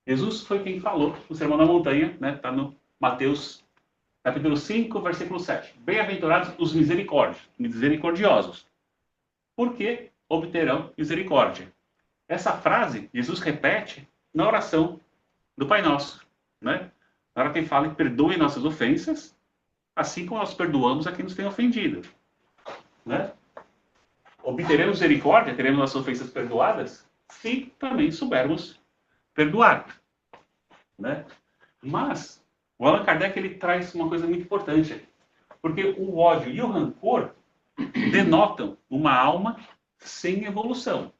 [SPEAKER 1] Jesus foi quem falou no Sermão da Montanha, né? Está no Mateus capítulo 5, versículo 7. Bem-aventurados os misericordiosos, porque obterão misericórdia. Essa frase, Jesus repete na oração do Pai Nosso, né? Na hora que ele fala, perdoe nossas ofensas, assim como nós perdoamos a quem nos tem ofendido, né? Obteremos misericórdia, teremos nossas ofensas perdoadas, se também soubermos perdoar, né? Mas o Allan Kardec ele traz uma coisa muito importante, porque o ódio e o rancor denotam uma alma sem evolução.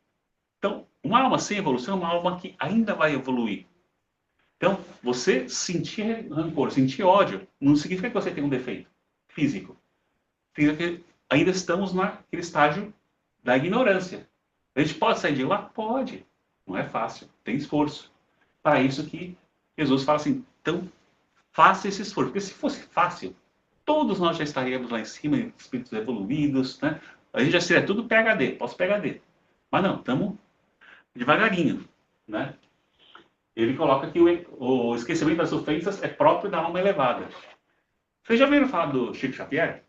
[SPEAKER 1] Então, uma alma sem evolução é uma alma que ainda vai evoluir. Então, você sentir rancor, sentir ódio, não significa que você tem um defeito físico. Significa que ainda estamos naquele estágio da ignorância. A gente pode sair de lá? Pode. Não é fácil, tem esforço. Para isso que Jesus fala assim, então, faça esse esforço. Porque se fosse fácil, todos nós já estaríamos lá em cima, espíritos evoluídos, né? A gente já seria tudo PhD, pós-PhD. Mas não, estamos devagarinho, né? Ele coloca que o esquecimento das ofensas é próprio da alma elevada. Vocês já ouviram falar do Chico Xavier?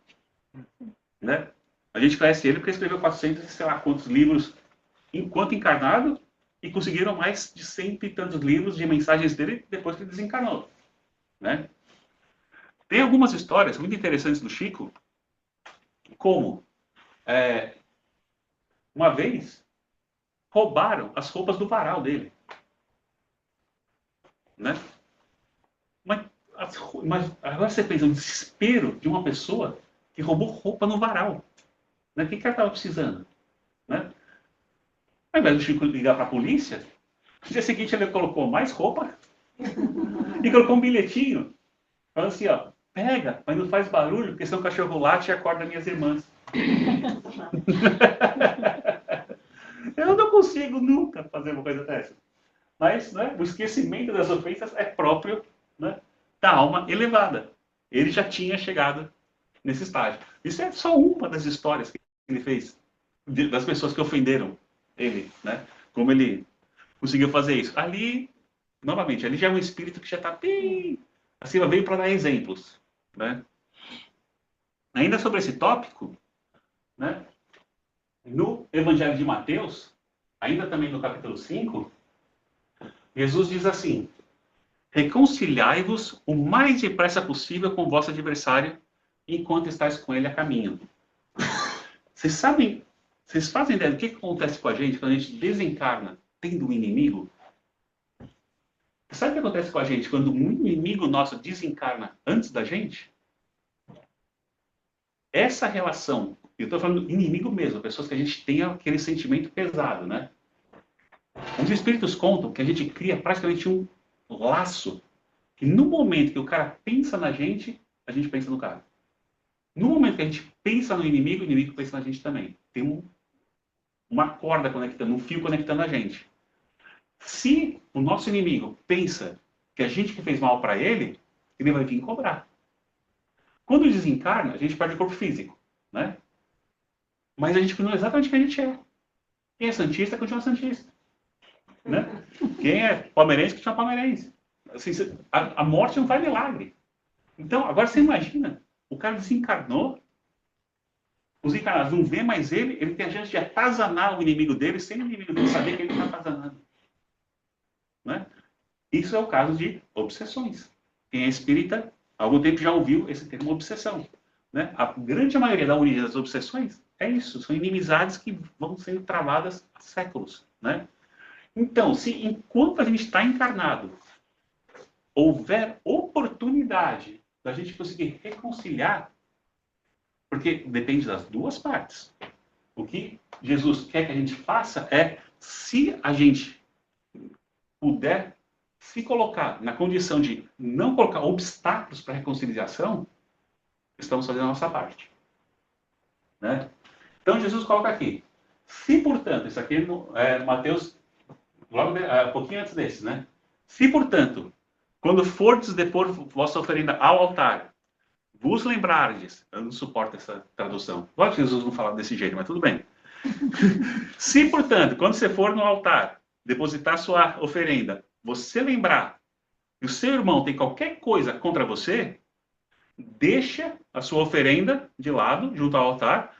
[SPEAKER 1] Né? A gente conhece ele porque escreveu 400 e sei lá quantos livros enquanto encarnado e conseguiram mais de 100 e tantos livros de mensagens dele depois que ele desencarnou. Né? Tem algumas histórias muito interessantes do Chico, como uma vez roubaram as roupas do varal dele. Né? Mas agora você pensa no desespero de uma pessoa que roubou roupa no varal. Né? O que ela estava precisando? Né? Ao invés do Chico ligar para a polícia, no dia seguinte ele colocou mais roupa e colocou um bilhetinho falando assim, ó, pega, mas não faz barulho, porque senão o cachorro late e acorda minhas irmãs. Eu não consigo nunca fazer uma coisa dessa. Mas, né, o esquecimento das ofensas é próprio, né, da alma elevada. Ele já tinha chegado nesse estágio. Isso é só uma das histórias que ele fez, das pessoas que ofenderam ele, né? Como ele conseguiu fazer isso. Ali, novamente, ali já é um espírito que já está bem acima, veio para dar exemplos, né? Ainda sobre esse tópico, né, no Evangelho de Mateus, ainda também no capítulo 5, Jesus diz assim, reconciliai-vos o mais depressa possível com o vosso adversário enquanto estáis com ele a caminho. Vocês sabem, vocês fazem ideia do que acontece com a gente quando a gente desencarna tendo um inimigo? Sabe o que acontece com a gente quando um inimigo nosso desencarna antes da gente? Essa relação, eu estou falando inimigo mesmo, pessoas que a gente tem aquele sentimento pesado, né? Os espíritos contam que a gente cria praticamente um laço, que no momento que o cara pensa na gente, a gente pensa no cara. No momento que a gente pensa no inimigo, o inimigo pensa na gente também. Tem uma corda conectando, um fio conectando a gente. Se o nosso inimigo pensa que a gente que fez mal para ele, ele vai vir cobrar. Quando desencarna, a gente perde o corpo físico, né? Mas a gente continua exatamente o que a gente é. Quem é santista, continua santista. Né? Quem é palmeirense, continua palmeirense. assim, a morte não faz milagre. Então, agora você imagina, o cara desencarnou, os encarnados não vê mais ele tem a chance de atazanar o inimigo dele sem o inimigo dele saber que ele está atazanando. Né? Isso é o caso de obsessões. Quem é espírita, há algum tempo já ouviu esse termo obsessão. Né? A grande maioria da origem das obsessões é isso, são inimizades que vão sendo travadas há séculos. Né? Então, se enquanto a gente está encarnado, houver oportunidade da gente conseguir reconciliar, porque depende das duas partes. O que Jesus quer que a gente faça é, se a gente puder se colocar na condição de não colocar obstáculos para a reconciliação, estamos fazendo a nossa parte. Né? Então, Jesus coloca aqui, se, portanto, isso aqui é Mateus, logo um pouquinho antes desse, né? Se, portanto, quando fordes depor vossa oferenda ao altar, vos lembrardes, eu não suporto essa tradução, lógico que Jesus não fala desse jeito, mas tudo bem. Se, portanto, quando você for no altar, depositar sua oferenda, você lembrar que o seu irmão tem qualquer coisa contra você, deixa a sua oferenda de lado, junto ao altar,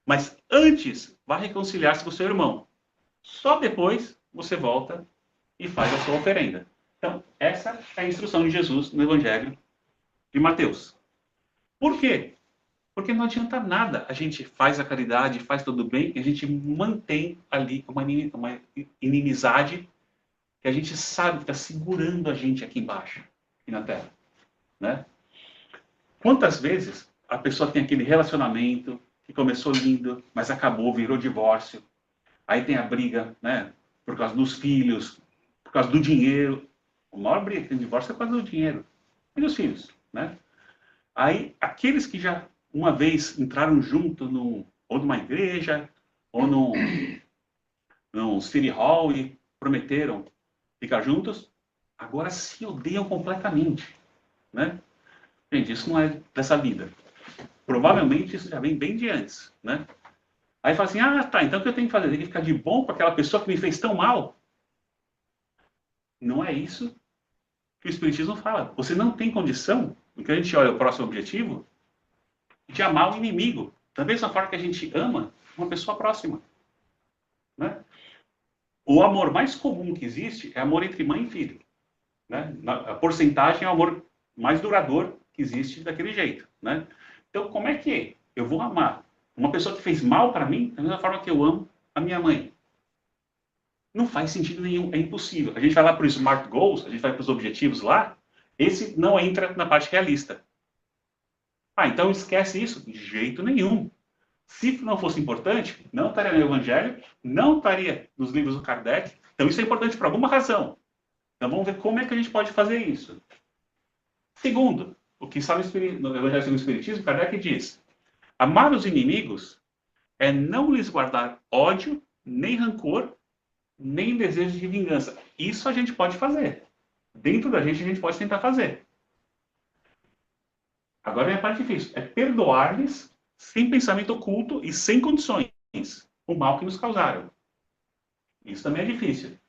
[SPEAKER 1] mas antes vá reconciliar-se com o seu irmão. Só depois você volta e faz a sua oferenda. Então, essa é a instrução de Jesus no Evangelho de Mateus. Por quê? Porque não adianta nada. A gente faz a caridade, faz tudo bem, e a gente mantém ali uma inimizade que a gente sabe que está segurando a gente aqui embaixo, aqui na Terra. Né? Quantas vezes a pessoa tem aquele relacionamento que começou lindo, mas acabou, virou divórcio. Aí tem a briga, né, por causa dos filhos, por causa do dinheiro. A maior briga que tem divórcio é por causa do dinheiro. E dos filhos, né? Aí, aqueles que já uma vez entraram junto ou numa igreja, ou num city hall e prometeram ficar juntos, agora se odeiam completamente, né? Gente, isso não é dessa vida. Provavelmente isso já vem bem de antes, né? Aí fala assim, tá, então o que eu tenho que fazer? Eu tenho que ficar de bom com aquela pessoa que me fez tão mal? Não é isso que o Espiritismo fala. Você não tem condição, no que a gente olha o próximo objetivo, de amar o inimigo. Da mesma forma que a gente ama uma pessoa próxima. Né? O amor mais comum que existe é amor entre mãe e filho. Né? A porcentagem é o amor mais duradouro que existe daquele jeito. Né? Então, como é que eu vou amar uma pessoa que fez mal para mim da mesma forma que eu amo a minha mãe? Não faz sentido nenhum, é impossível. A gente vai lá para os Smart Goals, a gente vai para os objetivos lá, esse não entra na parte realista. Então esquece isso? De jeito nenhum. Se não fosse importante, não estaria no Evangelho, não estaria nos livros do Kardec. Então isso é importante por alguma razão. Então vamos ver como é que a gente pode fazer isso. Segundo, o que está no Evangelho segundo o Espiritismo, Kardec diz: amar os inimigos é não lhes guardar ódio, nem rancor, nem desejo de vingança. Isso a gente pode fazer. Dentro da gente a gente pode tentar fazer. Agora vem a parte difícil. É perdoar-lhes sem pensamento oculto e sem condições o mal que nos causaram. Isso também é difícil.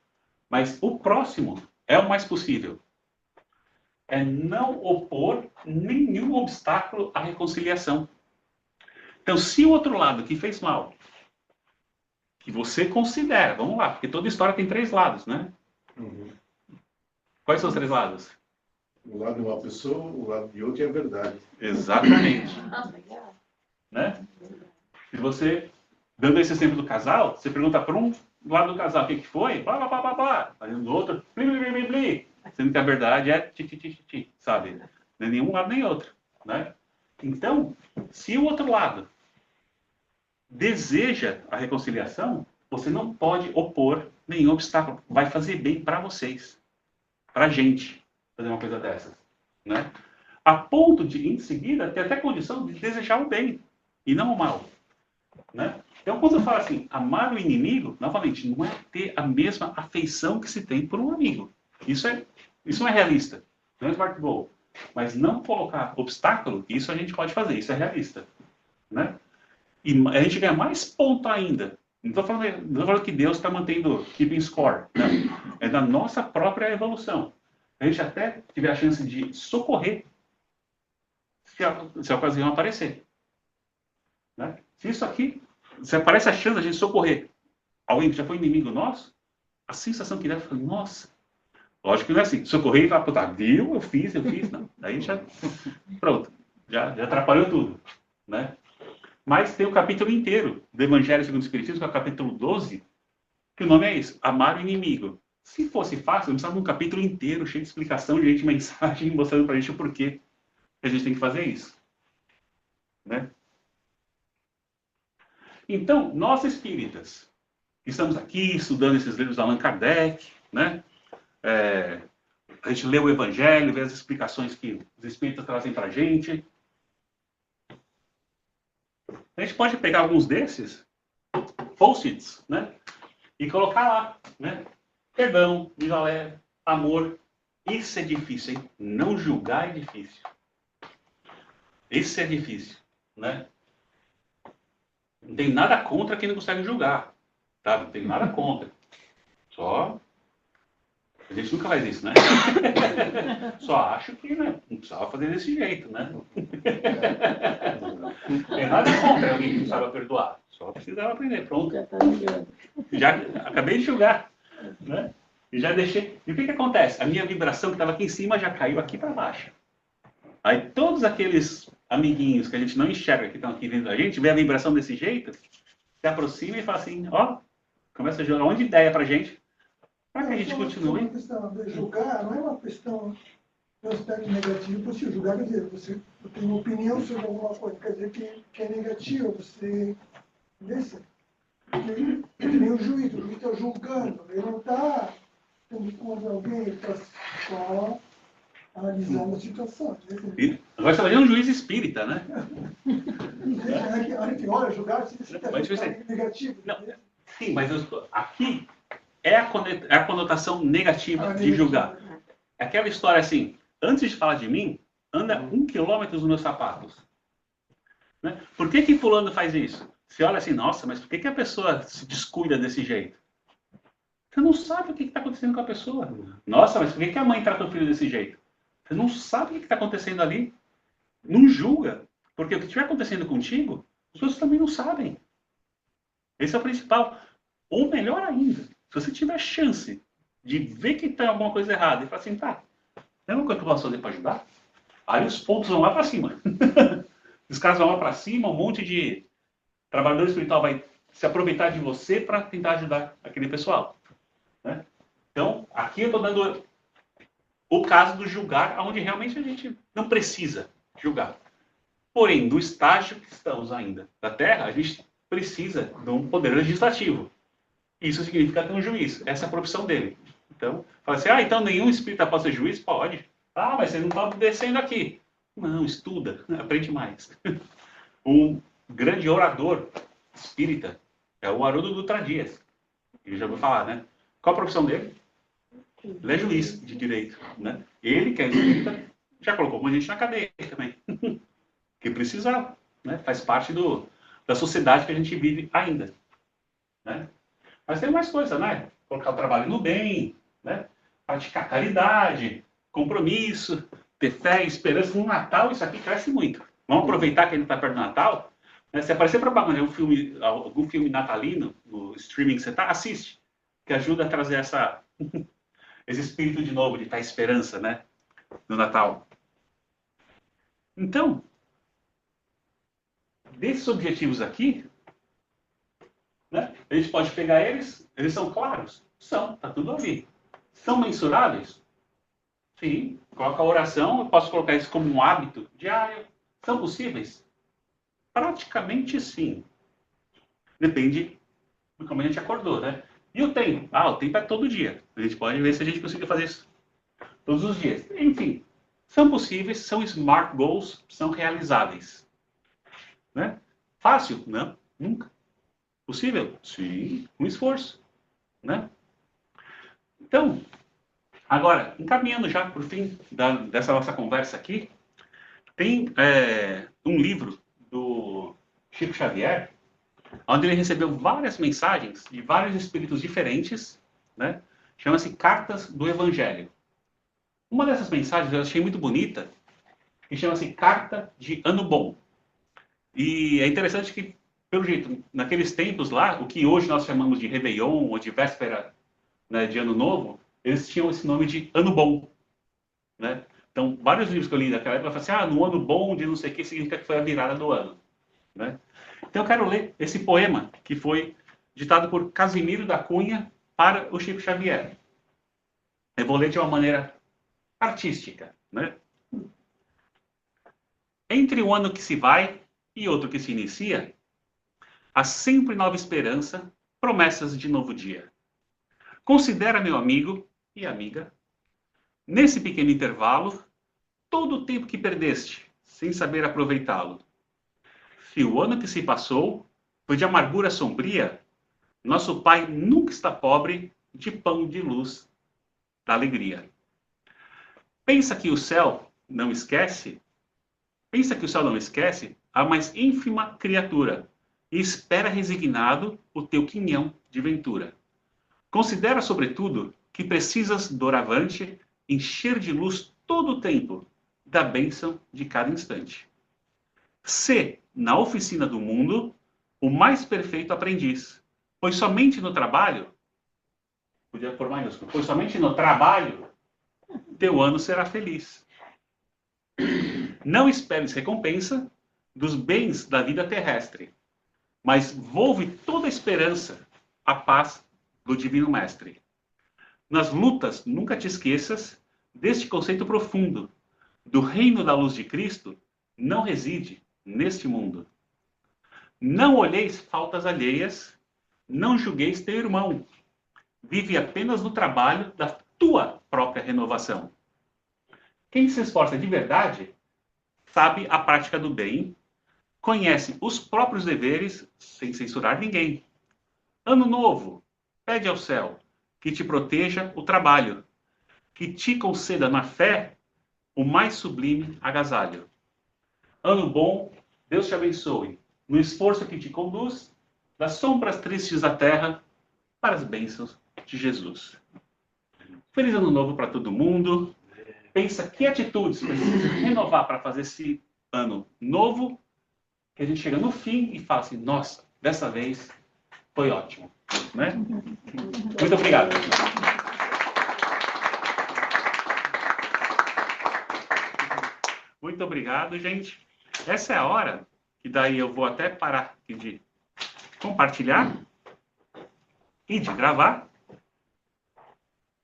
[SPEAKER 1] Mas o próximo é o mais possível. É não opor nenhum obstáculo à reconciliação. Então, se o outro lado que fez mal, que você considera, vamos lá, porque toda história tem 3 lados, né?
[SPEAKER 2] Uhum.
[SPEAKER 1] Quais são os 3 lados?
[SPEAKER 2] O lado de uma pessoa, o lado de outra é a verdade.
[SPEAKER 1] Exatamente. Né? Se você, dando esse exemplo do casal, você pergunta para um lado do casal o que foi, blá, blá, blá, blá, blá. Aí no outro, bli, bli, bli, bli, bli. Sendo que a verdade é ti, ti, ti, ti, ti, sabe? Não é nenhum lado nem outro. Né? Então, se o outro lado deseja a reconciliação, você não pode opor nenhum obstáculo. Vai fazer bem para vocês, para a gente, fazer uma coisa dessas. Né? A ponto de, em seguida, ter até condição de desejar o bem e não o mal. Né? Então, quando eu falo assim, amar o inimigo, novamente, não é ter a mesma afeição que se tem por um amigo. Isso não é realista. Não é smart goal. Mas não colocar obstáculo, isso a gente pode fazer. Isso é realista. Né? E a gente ganha mais ponto ainda. Não estou falando que Deus está mantendo keeping score. Não. É da nossa própria evolução. a gente até tiver a chance de socorrer se a ocasião aparecer. Né? Se isso aqui, se aparece a chance de a gente socorrer alguém que já foi inimigo nosso, a sensação que dá é, nossa, lógico que não é assim, socorrer e falar, puta, viu, eu fiz, não. Aí já, pronto, já atrapalhou tudo, né? Mas tem o capítulo inteiro do Evangelho segundo o Espiritismo, que é o capítulo 12, que o nome é isso, amar o inimigo. Se fosse fácil, não precisava de um capítulo inteiro, cheio de explicação, de gente, mensagem, mostrando pra gente o porquê que a gente tem que fazer isso. Né? Então, nós espíritas, que estamos aqui estudando esses livros de Allan Kardec, né? A gente lê o Evangelho, vê as explicações que os espíritas trazem pra gente. A gente pode pegar alguns desses, post-its, né? E colocar lá, né? Perdão, vida leve, amor. Isso é difícil, hein? Não julgar é difícil. Isso é difícil, né? Não tem nada contra quem não consegue julgar, tá? Não tem nada contra. Só... A gente nunca faz isso, né? Só acho que, né, não precisava fazer desse jeito, né? Não tem nada contra alguém que não sabe perdoar. Só precisava aprender, pronto. Já acabei de julgar, né? E já deixei... E o que acontece? A minha vibração que estava aqui em cima já caiu aqui para baixo. Aí todos aqueles amiguinhos que a gente não enxerga que estão aqui dentro da gente, vê a vibração desse jeito, se aproxima e fala assim, ó, começa a jogar um monte de ideia pra gente, para que a gente continue.
[SPEAKER 3] A questão de julgar não é uma questão de um aspecto negativo. Você julgar, quer dizer, você tem uma opinião sobre alguma coisa, quer dizer que é negativo, você... Ele nem o juiz está julgando, ele não está tendo contra alguém, ele está só analisando a situação.
[SPEAKER 1] Agora você vai ver um juiz espírita, né?
[SPEAKER 3] A gente olha, julgar, você está negativo.
[SPEAKER 1] Não, sim, mas aqui é a conotação negativa de julgar. É aquela história assim, antes de falar de mim, anda 1 quilômetro nos meus sapatos. Né? Por que fulano faz isso? Você olha assim, nossa, mas por que a pessoa se descuida desse jeito? Você não sabe o que está acontecendo com a pessoa. Nossa, mas por que a mãe trata o filho desse jeito? Você não sabe o que está acontecendo ali. Não julga. Porque o que estiver acontecendo contigo, os outros também não sabem. Esse é o principal. Ou melhor ainda, se você tiver chance de ver que tem alguma coisa errada e falar assim, tá, tem alguma coisa que eu posso fazer para ajudar? Aí os pontos vão lá para cima. Os caras vão lá para cima, um monte de trabalhador espiritual vai se aproveitar de você para tentar ajudar aquele pessoal. Né? Então, aqui eu estou dando o caso do julgar, onde realmente a gente não precisa julgar. Porém, do estágio que estamos ainda da Terra, a gente precisa de um poder legislativo. Isso significa ter um juiz. Essa é a profissão dele. Então, fala assim, então nenhum espírita pode ser juiz? Pode. Ah, mas você não está obedecendo aqui. Não, estuda, aprende mais. Um grande orador espírita é o Haroldo Dutra Dias. Eu já vou falar, né? Qual a profissão dele? Ele é juiz de direito, né? Ele, que é espírita, já colocou uma gente na cadeia também. Que precisava, né? Faz parte da sociedade que a gente vive ainda, né? Mas tem mais coisa, né? Colocar o trabalho no bem, né? Praticar caridade, compromisso, ter fé e esperança. No Natal, isso aqui cresce muito. Vamos aproveitar que a gente está perto do Natal. Né? Se aparecer propaganda de algum filme natalino no streaming que você está, assiste. Que ajuda a trazer esse espírito de novo, de estar esperança, né? No Natal. Então, desses objetivos aqui, né, a gente pode pegar eles são claros? São, tá tudo ali. São mensuráveis? Sim. Coloca a oração, eu posso colocar isso como um hábito diário. São possíveis? Praticamente sim. Depende de como a gente acordou, né? E o tempo? O tempo é todo dia. A gente pode ver se a gente consegue fazer isso todos os dias. Enfim, são possíveis, são smart goals, são realizáveis. Né? Fácil? Não, nunca. Possível? Sim, com esforço. Né? Então, agora, encaminhando já para o fim dessa nossa conversa aqui, tem um livro do Chico Xavier, onde ele recebeu várias mensagens de vários espíritos diferentes, né? Chama-se Cartas do Evangelho. Uma dessas mensagens eu achei muito bonita, que chama-se Carta de Ano Bom. E é interessante que, pelo jeito, naqueles tempos lá, o que hoje nós chamamos de Réveillon ou de véspera, né, de Ano Novo, eles tinham esse nome de Ano Bom, né? Então, vários livros que eu li naquela época falam assim, no ano bom de não sei o que, significa que foi a virada do ano, né? Então, eu quero ler esse poema que foi ditado por Casimiro da Cunha para o Chico Xavier. Eu vou ler de uma maneira artística, né? Entre um ano que se vai e outro que se inicia, há sempre nova esperança, promessas de novo dia. Considera, meu amigo e amiga, nesse pequeno intervalo, todo o tempo que perdeste, sem saber aproveitá-lo. Se o ano que se passou foi de amargura sombria, nosso Pai nunca está pobre de pão de luz da alegria. Pensa que o céu não esquece? Pensa que o céu não esquece a mais ínfima criatura e espera resignado o teu quinhão de ventura. Considera, sobretudo, que precisas, doravante, encher de luz todo o tempo, da bênção de cada instante. Sê, na oficina do mundo, o mais perfeito aprendiz, pois somente no trabalho, podia pôr maiúsculo, pois somente no trabalho, teu ano será feliz. Não esperes recompensa dos bens da vida terrestre, mas volve toda a esperança à paz do Divino Mestre. Nas lutas, nunca te esqueças deste conceito profundo. Do reino da luz de Cristo não reside neste mundo. Não olheis faltas alheias, não julgueis teu irmão. Vive apenas no trabalho da tua própria renovação. Quem se esforça de verdade sabe a prática do bem, conhece os próprios deveres sem censurar ninguém. Ano novo, pede ao céu que te proteja o trabalho, que te conceda na fé o mais sublime agasalho. Ano bom, Deus te abençoe, no esforço que te conduz das sombras tristes da terra para as bênçãos de Jesus. Feliz ano novo para todo mundo. Pensa que atitudes precisa renovar para fazer esse ano novo, que a gente chega no fim e fala assim, nossa, dessa vez foi ótimo, né? Muito obrigado. Muito obrigado, gente. Essa é a hora que daí eu vou até parar aqui de compartilhar e de gravar.